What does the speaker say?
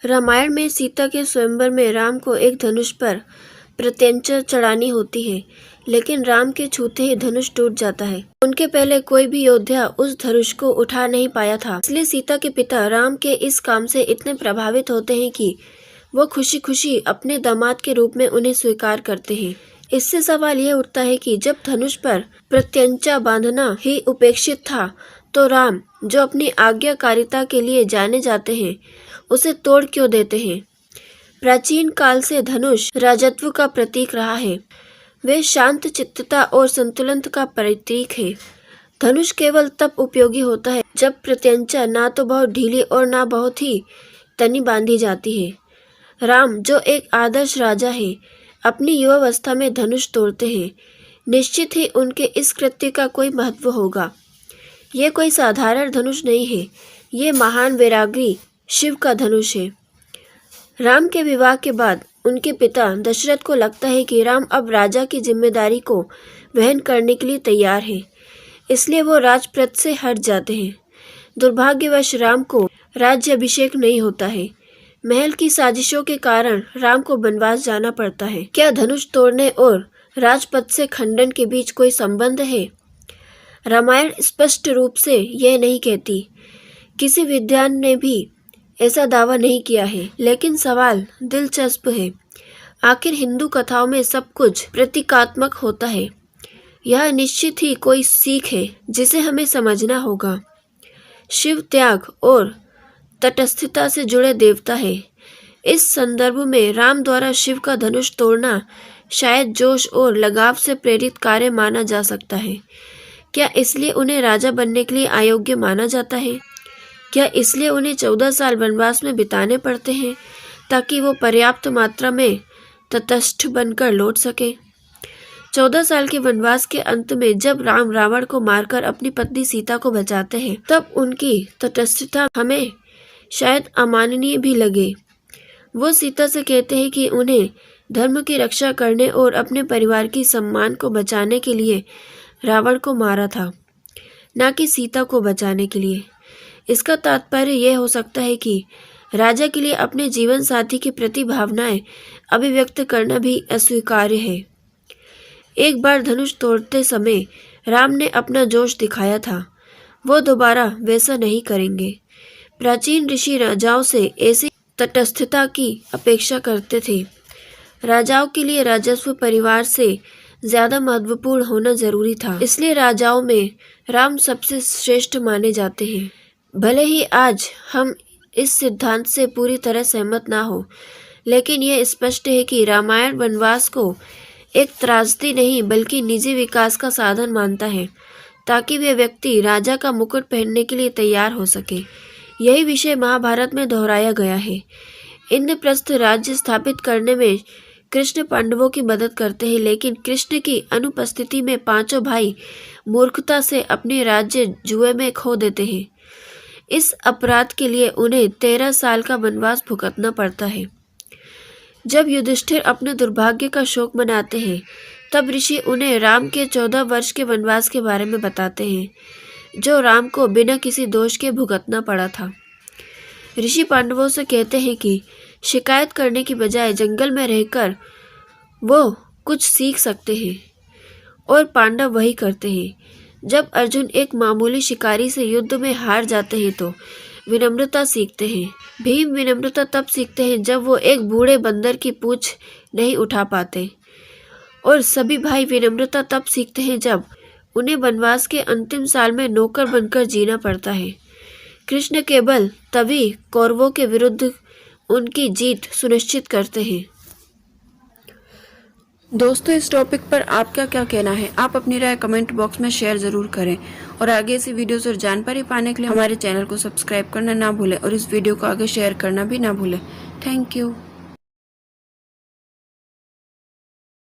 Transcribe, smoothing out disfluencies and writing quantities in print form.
रामायण में सीता के स्वयंवर में राम को एक धनुष पर प्रत्यंचा चढ़ानी होती है, लेकिन राम के छूते ही धनुष टूट जाता है। उनके पहले कोई भी योद्धा उस धनुष को उठा नहीं पाया था। इसलिए सीता के पिता राम के इस काम से इतने प्रभावित होते हैं कि वो खुशी खुशी अपने दामाद के रूप में उन्हें स्वीकार करते हैं। इससे सवाल यह उठता है कि जब धनुष पर प्रत्यंचा बांधना ही उपेक्षित था, तो राम, जो अपनी आज्ञाकारिता के लिए जाने जाते हैं, उसे तोड़ क्यों देते हैं? प्राचीन काल से धनुष राजत्व का प्रतीक रहा है। वे शांत चित्तता और संतुलन का प्रतीक है। धनुष केवल तब उपयोगी होता है जब प्रत्यंचा ना तो बहुत ढीली और ना बहुत ही तनी बांधी जाती है। राम, जो एक आदर्श राजा है, अपनी युवावस्था में धनुष तोड़ते हैं। निश्चित ही उनके इस कृत्य का कोई महत्व होगा। ये कोई साधारण धनुष नहीं है, ये महान वैरागी शिव का धनुष है। राम के विवाह के बाद उनके पिता दशरथ को लगता है कि राम अब राजा की जिम्मेदारी को वहन करने के लिए तैयार है, इसलिए वो राजपद से हट जाते हैं। दुर्भाग्यवश राम को राज्याभिषेक नहीं होता है। महल की साजिशों के कारण राम को वनवास जाना पड़ता है। क्या धनुष तोड़ने और राजपद से खंडन के बीच कोई संबंध है? रामायण स्पष्ट रूप से यह नहीं कहती। किसी विद्वान ने भी ऐसा दावा नहीं किया है, लेकिन सवाल दिलचस्प है। आखिर हिंदू कथाओं में सब कुछ प्रतीकात्मक होता है। यह निश्चित ही कोई सीख है जिसे हमें समझना होगा। शिव त्याग और तटस्थता से जुड़े देवता है। इस संदर्भ में राम द्वारा शिव का धनुष तोड़ना शायद जोश और लगाव से प्रेरित कार्य माना जा सकता है। क्या इसलिए उन्हें राजा बनने के लिए अयोग्य माना जाता है? क्या इसलिए उन्हें 14 साल वनवास में बिताने पड़ते हैं ताकि वो पर्याप्त मात्रा में तटस्थ बनकर लौट सके? 14 साल के वनवास के अंत में जब राम रावण को मारकर अपनी पत्नी सीता को बचाते हैं, तब उनकी तटस्थता हमें शायद अमाननीय भी लगे। वो सीता से कहते हैं कि उन्हें धर्म की रक्षा करने और अपने परिवार की सम्मान को बचाने के लिए रावण को मारा था, न कि सीता को बचाने के लिए। इसका तात्पर्य यह हो सकता है कि राजा के लिए अपने जीवन साथी के प्रति भावनाएं अभिव्यक्त करना भी अस्वीकार्य है। एक बार धनुष तोड़ते समय राम ने अपना जोश दिखाया था, वो दोबारा वैसा नहीं करेंगे। प्राचीन ऋषि राजाओं से ऐसी तटस्थता की अपेक्षा करते थे। राजाओं के लिए राजस्व परिवार से ज्यादा महत्वपूर्ण होना जरूरी था, इसलिए राजाओं में राम सबसे श्रेष्ठ माने जाते हैं। भले ही आज हम इस सिद्धांत से पूरी तरह सहमत ना हो, लेकिन यह स्पष्ट है कि रामायण वनवास को एक त्रासदी नहीं बल्कि निजी विकास का साधन मानता है, ताकि वह व्यक्ति राजा का मुकुट पहनने के लिए तैयार हो सके। यही विषय महाभारत में दोहराया गया है। इंद्रप्रस्थ राज्य स्थापित करने में कृष्ण पांडवों की मदद करते हैं, लेकिन कृष्ण की अनुपस्थिति में पांचों भाई मूर्खता से अपने राज्य जुए में खो देते हैं। इस अपराध के लिए उन्हें 13 साल का वनवास भुगतना पड़ता है। जब युधिष्ठिर अपने दुर्भाग्य का शोक मनाते हैं, तब ऋषि उन्हें राम के 14 वर्ष के वनवास के बारे में बताते हैं, जो राम को बिना किसी दोष के भुगतना पड़ा था। ऋषि पांडवों से कहते हैं कि शिकायत करने की बजाय जंगल में रहकर वो कुछ सीख सकते हैं, और पांडव वही करते हैं। जब अर्जुन एक मामूली शिकारी से युद्ध में हार जाते हैं तो विनम्रता सीखते हैं। भीम विनम्रता तब सीखते हैं जब वो एक बूढ़े बंदर की पूंछ नहीं उठा पाते, और सभी भाई विनम्रता तब सीखते हैं जब उन्हें वनवास के अंतिम साल में नौकर बनकर जीना पड़ता है। कृष्ण केवल तभी कौरवों के विरुद्ध उनकी जीत सुनिश्चित करते हैं। दोस्तों, इस टॉपिक पर आपका क्या कहना है? आप अपनी राय कमेंट बॉक्स में शेयर जरूर करें, और आगे ऐसी वीडियोस और जानकारी पाने के लिए हमारे चैनल को सब्सक्राइब करना ना भूलें और इस वीडियो को आगे शेयर करना भी ना भूलें। Thank you.